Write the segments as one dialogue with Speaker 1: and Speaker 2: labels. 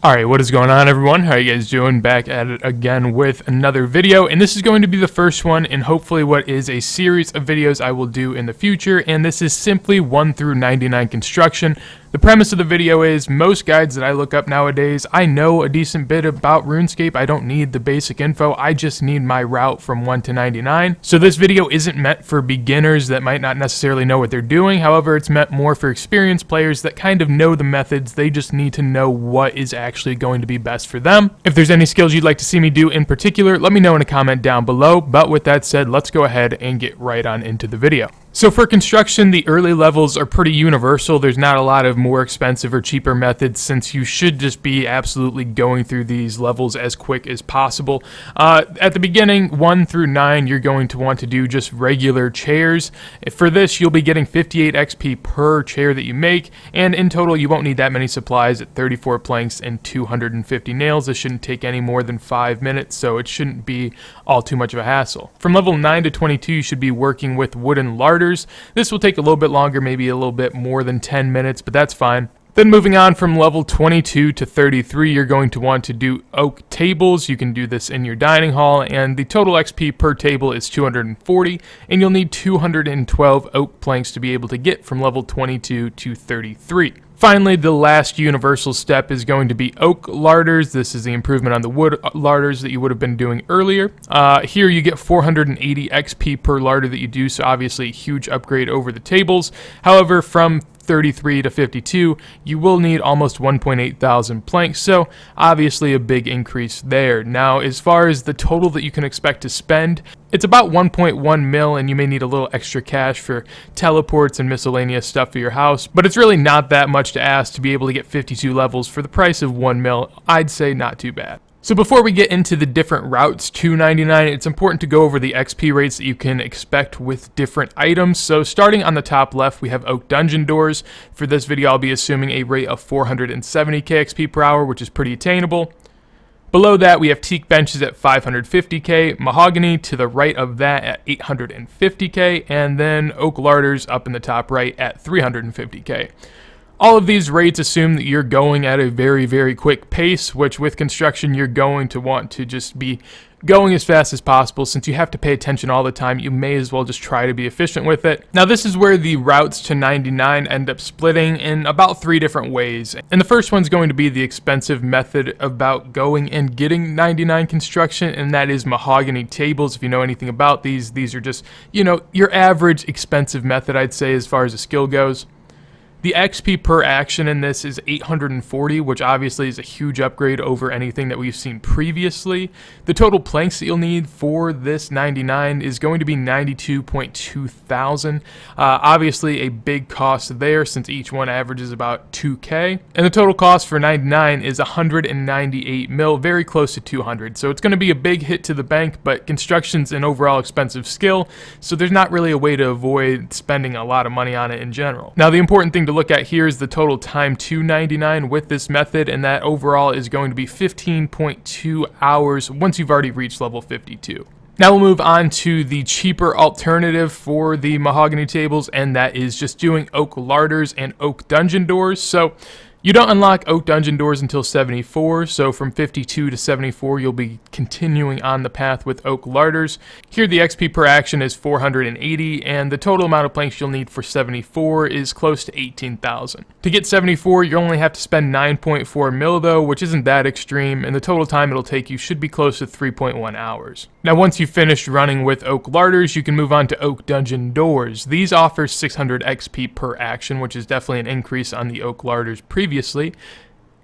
Speaker 1: Alright, what is going on, everyone? How are you guys doing? Back at it again with another video, and this is going to be the first one in hopefully what is a series of videos I will do in the future, and this is simply 1 through 99 construction. The premise of the video is most guides that I look up nowadays, I know a decent bit about RuneScape. I don't need the basic info, I just need my route from 1 to 99. So this video isn't meant for beginners that might not necessarily know what they're doing. However, it's meant more for experienced players that kind of know the methods. They just need to know what is actually going to be best for them. If there's any skills you'd like to see me do in particular, let me know in a comment down below. But with that said, let's go ahead and get right on into the video. So for construction, the early levels are pretty universal. There's not a lot of more expensive or cheaper methods, since you should just be absolutely going through these levels as quick as possible. At the beginning, 1 through 9, you're going to want to do just regular chairs. For this, you'll be getting 58 XP per chair that you make, and in total, you won't need that many supplies at 34 planks and 250 nails. This shouldn't take any more than 5 minutes, so it shouldn't be all too much of a hassle. From level 9 to 22, you should be working with wooden larders. This will take a little bit longer, maybe a little bit more than 10 minutes, but that's fine. Then moving on from level 22 to 33, you're going to want to do oak tables. You can do this in your dining hall, and the total XP per table is 240, and you'll need 212 oak planks to be able to get from level 22 to 33. Finally, the last universal step is going to be oak larders. This is the improvement on the wood larders that you would have been doing earlier. Here you get 480 XP per larder that you do, so obviously a huge upgrade over the tables. However, from 33 to 52, you will need almost 1.8 thousand planks, so obviously a big increase there. Now, as far as the total that you can expect to spend, it's about 1.1 mil, and you may need a little extra cash for teleports and miscellaneous stuff for your house, but it's really not that much to ask to be able to get 52 levels for the price of 1 mil. I'd say not too bad. So before we get into the different routes to 99, it's important to go over the XP rates that you can expect with different items. So starting on the top left, we have Oak Dungeon Doors. For this video, I'll be assuming a rate of 470k XP per hour, which is pretty attainable. Below that, we have Teak Benches at 550k, Mahogany to the right of that at 850k, and then Oak Larders up in the top right at 350k. All of these rates assume that you're going at a very, very quick pace, which with construction, you're going to want to just be going as fast as possible. Since you have to pay attention all the time, you may as well just try to be efficient with it. Now, this is where the routes to 99 end up splitting in about 3 different ways. And the first one's going to be the expensive method about going and getting 99 construction, and that is mahogany tables. If you know anything about these are just, your average expensive method, I'd say, as far as a skill goes. The XP per action in this is 840, which obviously is a huge upgrade over anything that we've seen previously. The total planks that you'll need for this 99 is going to be 92.2 thousand. Obviously a big cost there, since each one averages about 2k. And the total cost for 99 is 198 mil, very close to 200. So it's going to be a big hit to the bank, but construction's an overall expensive skill, so there's not really a way to avoid spending a lot of money on it in general. Now, the important thing to look at here is the total time to 99 with this method, and that overall is going to be 15.2 hours once you've already reached level 52. Now we'll move on to the cheaper alternative for the mahogany tables, and that is just doing oak larders and oak dungeon doors. So you don't unlock Oak Dungeon Doors until 74, so from 52 to 74 you'll be continuing on the path with Oak Larders. Here the XP per action is 480, and the total amount of planks you'll need for 74 is close to 18,000. To get 74, you only have to spend 9.4 mil though, which isn't that extreme, and the total time it'll take you should be close to 3.1 hours. Now once you've finished running with Oak Larders, you can move on to Oak Dungeon Doors. These offer 600 XP per action, which is definitely an increase on the Oak Larders previously.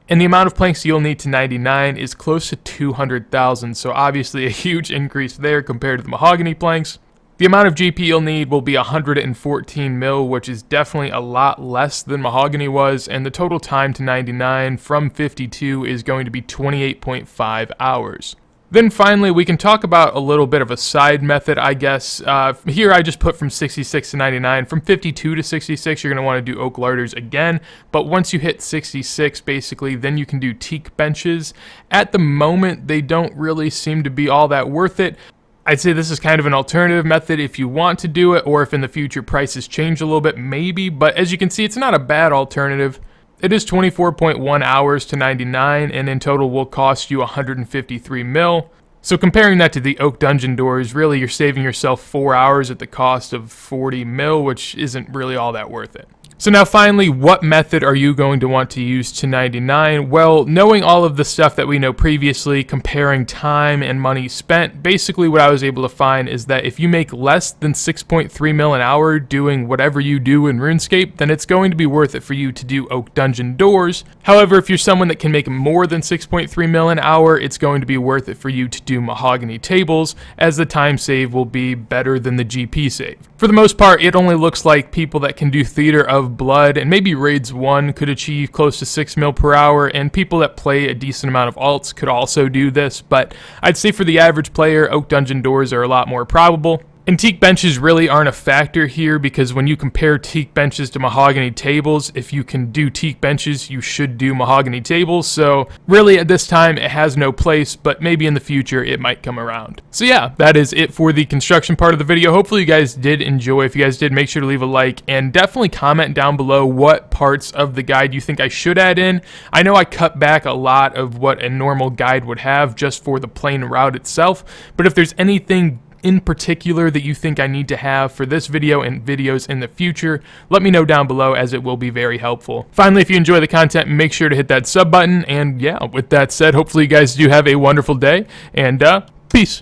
Speaker 1: And the amount of planks you'll need to 99 is close to 200,000, so obviously a huge increase there compared to the mahogany planks. The amount of GP you'll need will be 114 mil, which is definitely a lot less than mahogany was, and the total time to 99 from 52 is going to be 28.5 hours. Then finally, we can talk about a little bit of a side method, I guess. Here I just put from 66 to 99. From 52 to 66, you're going to want to do Oak Larders again. But once you hit 66, basically, then you can do Teak Benches. At the moment, they don't really seem to be all that worth it. I'd say this is kind of an alternative method if you want to do it, or if in the future prices change a little bit, maybe. But as you can see, it's not a bad alternative. it is 24.1 hours to 99, and in total will cost you 153 mil. So comparing that to the Oak Dungeon doors, really you're saving yourself 4 hours at the cost of 40 mil, which isn't really all that worth it. So now finally, what method are you going to want to use to 99? Well, knowing all of the stuff that we know previously, comparing time and money spent, basically what I was able to find is that if you make less than 6.3 mil an hour doing whatever you do in RuneScape, then it's going to be worth it for you to do Oak Dungeon doors. However, if you're someone that can make more than 6.3 mil an hour, it's going to be worth it for you to do Mahogany tables, as the time save will be better than the GP save. For the most part, it only looks like people that can do Theater of Blood and maybe Raids 1 could achieve close to 6 mil per hour, and people that play a decent amount of alts could also do this, but I'd say for the average player, Oak Dungeon doors are a lot more probable. And teak benches really aren't a factor here, because when you compare teak benches to mahogany tables, if you can do teak benches, you should do mahogany tables. So really at this time it has no place, but maybe in the future it might come around. So yeah, that is it for the construction part of the video. Hopefully you guys did enjoy. If you guys did, make sure to leave a like and definitely comment down below what parts of the guide you think I should add in. I know I cut back a lot of what a normal guide would have just for the plain route itself, but if there's anything in particular that you think I need to have for this video and videos in the future, let me know down below, as it will be very helpful. Finally, if you enjoy the content, make sure to hit that sub button, and yeah, with that said, hopefully you guys do have a wonderful day, and peace.